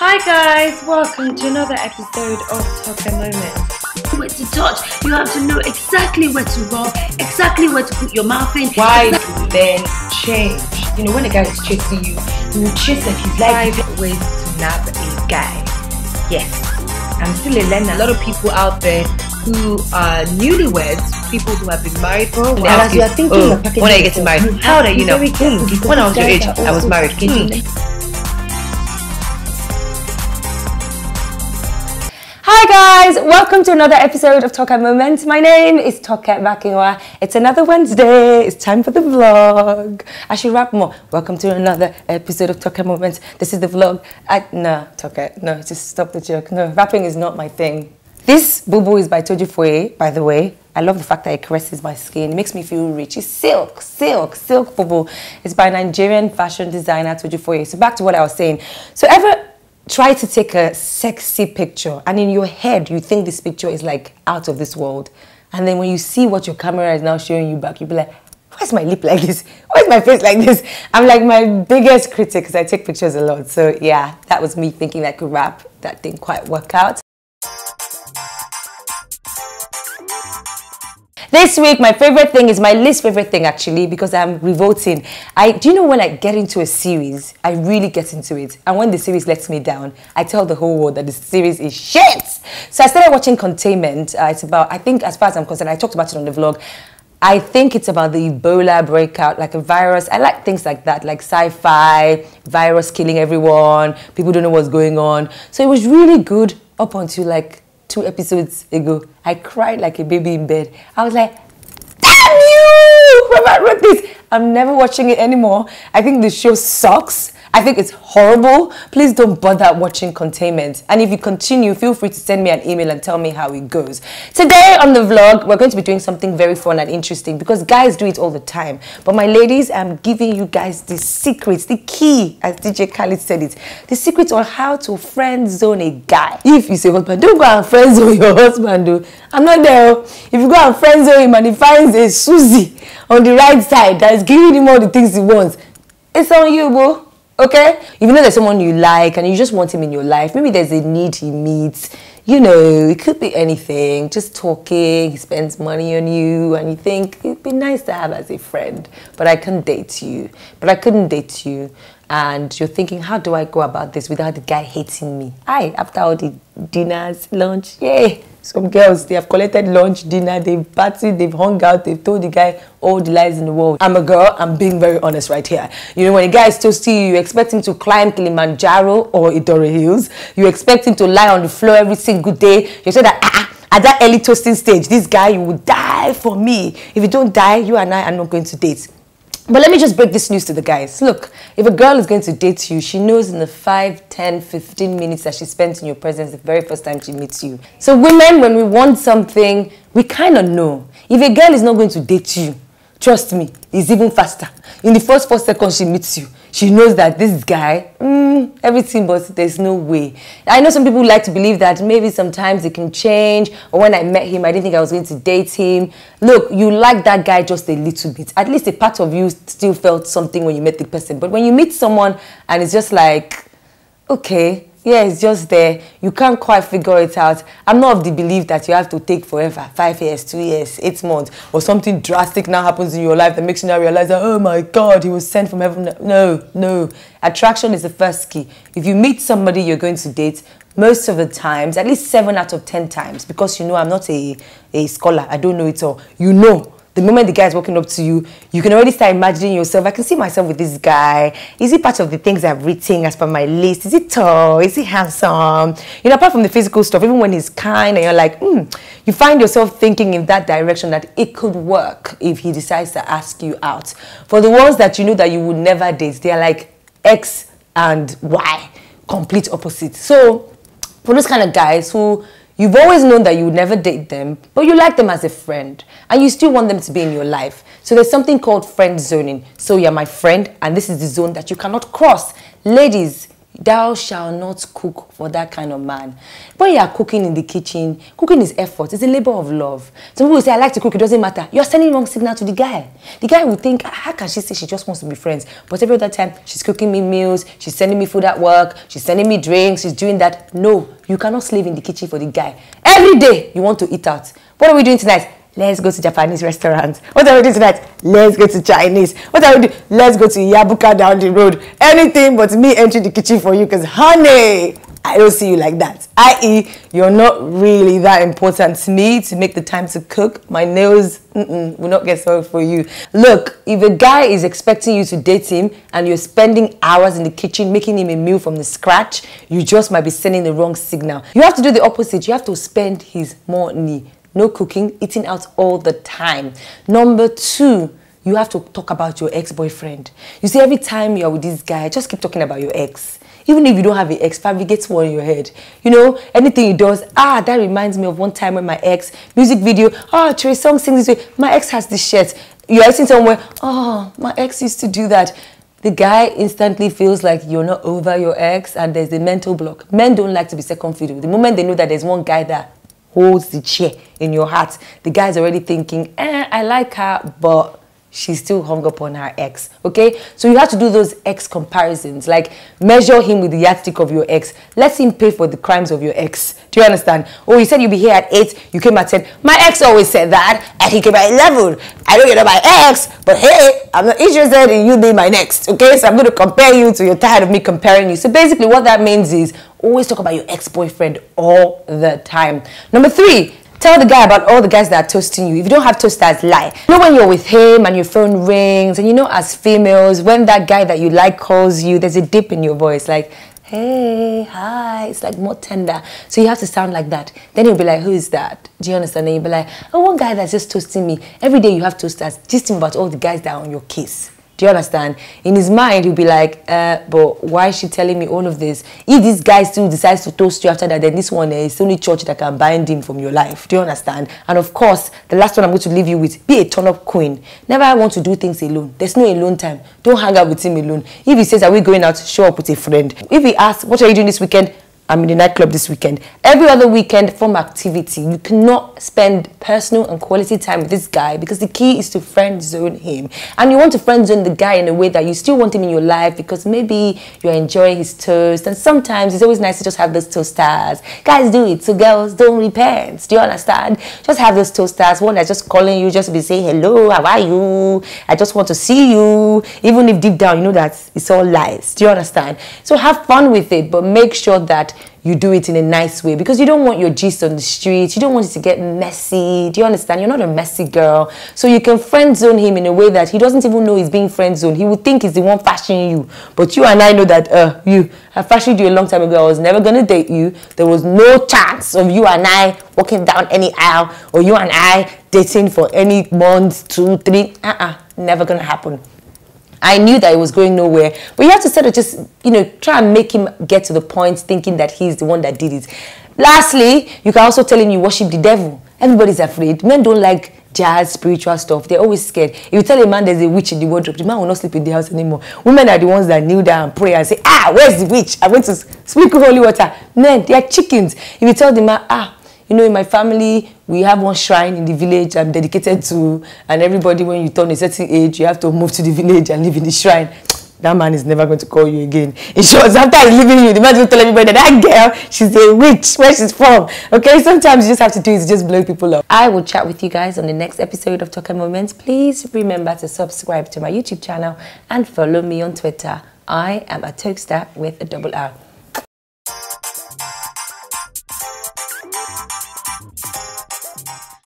Hi guys, welcome to another episode of TokeMoments. Where to touch, you have to know exactly where to rub, exactly where to put your mouth in. Why then change? You know, when a guy is chasing you, you will chase like he's like 5 ways to nab a guy. Yes, I'm still a learner. A lot of people out there who are newlyweds, people who have been married for a while. And as you are thinking when are you getting married? How old are you now? When I was your age, I was married. Hi guys, welcome to another episode of TokeMoments. My name is Toke Bakinwa. It's another Wednesday. It's time for the vlog. I should rap more. Welcome to another episode of TokeMoments. This is the vlog. No, just stop the joke. No, rapping is not my thing. This boo-boo is by Tojifoye, by the way. I love the fact that it caresses my skin. It makes me feel rich. It's silk boo-boo. It's by Nigerian fashion designer Tojifoye. So back to what I was saying. So ever try to take a sexy picture and in your head you think this picture is like out of this world, and then when you see what your camera is now showing you back, you'll be like, why's my lip like this? Why's my face like this? I'm like my biggest critic because I take pictures a lot. So yeah, that was me thinking I could rap. That didn't quite work out. This week, my favorite thing is my least favorite thing, actually, because I'm revolting. Do you know when I get into a series, I really get into it. And when the series lets me down, I tell the whole world that the series is shit. So I started watching Containment. It's about, I think, as far as I'm concerned, I talked about it on the vlog. I think it's about the Ebola breakout, like a virus. I like things like that, like sci-fi, virus killing everyone, people don't know what's going on. So it was really good up until like 2 episodes ago. I cried like a baby in bed. I was like, damn you! Whoever wrote this. I'm never watching it anymore. I think the show sucks. I think it's horrible. Please don't bother watching Containment. And if you continue, feel free to send me an email and tell me how it goes. Today on the vlog, we're going to be doing something very fun and interesting because guys do it all the time. But my ladies, I'm giving you guys the secrets, the key, as DJ Khaled said it, the secrets on how to friend zone a guy. If you say, husband, don't go and friend zone your husband, though. I'm not there. If you go and friend zone him and he finds a Susie on the right side that is giving him all the things he wants, it's on you, bro. Okay? If you know there's someone you like and you just want him in your life, maybe there's a need he meets, you know, it could be anything, just talking, he spends money on you and you think it'd be nice to have as a friend, but I couldn't date you, and you're thinking, how do I go about this without the guy hating me? After all the dinners, lunch, yay! Some girls, they have collected lunch, dinner, they've partied, they've hung out, they've told the guy all the lies in the world. I'm a girl, I'm being very honest right here. You know, when a guy is toasting you, you expect him to climb Kilimanjaro or Idore Hills. You expect him to lie on the floor every single day. You say that, at that early toasting stage, this guy, you will die for me. If you don't die, you and I are not going to date. But let me just break this news to the guys. Look, if a girl is going to date you, she knows in the 5, 10, 15 minutes that she spent in your presence the very first time she meets you. So women, when we want something, we kind of know. If a girl is not going to date you, trust me, it's even faster. In the first 4 seconds she meets you, she knows that this guy, everything, but there's no way. I know some people like to believe that maybe sometimes it can change, or when I met him, I didn't think I was going to date him. Look, you like that guy just a little bit. At least a part of you still felt something when you met the person. But when you meet someone and it's just like, okay, yeah, it's just there. You can't quite figure it out. I'm not of the belief that you have to take forever, 5 years, 2 years, 8 months, or something drastic now happens in your life that makes you now realize that, oh my God, he was sent from heaven. No. Attraction is the first key. If you meet somebody you're going to date, most of the times, at least 7 out of 10 times, because you know I'm not a scholar, I don't know it all. You know, the moment the guy is walking up to you, you can already start imagining yourself. I can see myself with this guy. Is he part of the things I've written as per my list? Is he tall? Is he handsome? You know, apart from the physical stuff, even when he's kind and you're like, you find yourself thinking in that direction that it could work if he decides to ask you out. For the ones that you know that you would never date, they are like X and Y, complete opposite. So for those kind of guys who you've always known that you would never date them, but you like them as a friend, and you still want them to be in your life. So there's something called friend zoning. So you're my friend, and this is the zone that you cannot cross. Ladies, Thou shalt not cook for that kind of man. When you are cooking in the kitchen, cooking is effort. It's a labor of love. Some people say, I like to cook, it doesn't matter. You're sending wrong signal to the guy. The guy will think, how can she say she just wants to be friends? But every other time, she's cooking me meals, she's sending me food at work, she's sending me drinks, she's doing that. No, you cannot slave in the kitchen for the guy. Every day, you want to eat out. What are we doing tonight? Let's go to Japanese restaurants. What are we doing tonight? Let's go to Chinese. What are we doing? Let's go to Yabuka down the road. Anything but me entering the kitchen for you, because honey, I don't see you like that. I.e., you're not really that important to me to make the time to cook. My nails will not get soiled for you. Look, if a guy is expecting you to date him and you're spending hours in the kitchen making him a meal from the scratch, you just might be sending the wrong signal. You have to do the opposite. You have to spend his money. No cooking, eating out all the time. Number 2, you have to talk about your ex-boyfriend. You see, every time you're with this guy, just keep talking about your ex. Even if you don't have an ex, fabricate one in your head. You know, anything he does, that reminds me of one time when my ex, music video, Trey Songz sings this way, my ex has this shirt. You're sitting somewhere, my ex used to do that. The guy instantly feels like you're not over your ex and there's a mental block. Men don't like to be second fiddle. The moment they know that there's one guy that holds the chair in your heart, the guy's already thinking, I like her, but she's still hung up on her ex. Okay, so you have to do those ex comparisons, like measure him with the yardstick of your ex. Let him pay for the crimes of your ex. Do you understand? Oh, you said you'd be here at 8, you came at 10. My ex always said that, and he came at 11. I know you're not my ex, but hey, I'm not interested in you being my next. Okay, so I'm going to compare you to, you're tired of me comparing you. So basically what that means is always talk about your ex-boyfriend all the time. Number 3, tell the guy about all the guys that are toasting you. If you don't have toasters, lie. You know when you're with him and your phone rings, and you know as females, when that guy that you like calls you, there's a dip in your voice, like, hey, hi, it's like more tender. So you have to sound like that. Then he'll be like, who is that? Do you understand? And you'll be like, one guy that's just toasting me. Every day you have toasters. Just think about all the guys that are on your case. Do you understand? In his mind, he'll be like, but why is she telling me all of this? If this guy still decides to toast you after that, then this one is only church that can bind him from your life. Do you understand? And of course, the last one I'm going to leave you with, be a turn-up queen. Never want to do things alone. There's no alone time. Don't hang out with him alone. If he says, are we going out? Show up with a friend. If he asks, what are you doing this weekend? I'm in the nightclub this weekend. Every other weekend, form activity. You cannot spend personal and quality time with this guy because the key is to friend zone him. And you want to friend zone the guy in a way that you still want him in your life because maybe you're enjoying his toast. And sometimes it's always nice to just have those toasters. Guys do it, so girls don't repent. Do you understand? Just have those toasters. One that's just calling you just to be saying, hello, how are you? I just want to see you. Even if deep down you know that it's all lies. Do you understand? So have fun with it, but make sure that you do it in a nice way because you don't want your gist on the streets. You don't want it to get messy. Do you understand? You're not a messy girl. So you can friend zone him in a way that he doesn't even know he's being friend zoned. He would think he's the one fashioning you. But you and I know that I fashioned you a long time ago. I was never going to date you. There was no chance of you and I walking down any aisle or you and I dating for any months, 2, 3. Never going to happen. I knew that it was going nowhere. But you have to sort of just, try and make him get to the point thinking that he's the one that did it. Lastly, you can also tell him you worship the devil. Everybody's afraid. Men don't like jazz, spiritual stuff. They're always scared. If you tell a man there's a witch in the wardrobe, the man will not sleep in the house anymore. Women are the ones that kneel down and pray and say, where's the witch? I went to sprinkle holy water. Men, they are chickens. If you tell the man, in my family, we have one shrine in the village I'm dedicated to, and everybody, when you turn a certain age, you have to move to the village and live in the shrine. That man is never going to call you again. In short, after he's leaving you, the man will tell everybody that girl, she's a witch, where she's from. Okay, sometimes you just have to do it to just blow people up. I will chat with you guys on the next episode of TokeMoments. Please remember to subscribe to my YouTube channel and follow me on Twitter. I am a Tokestar with a double R.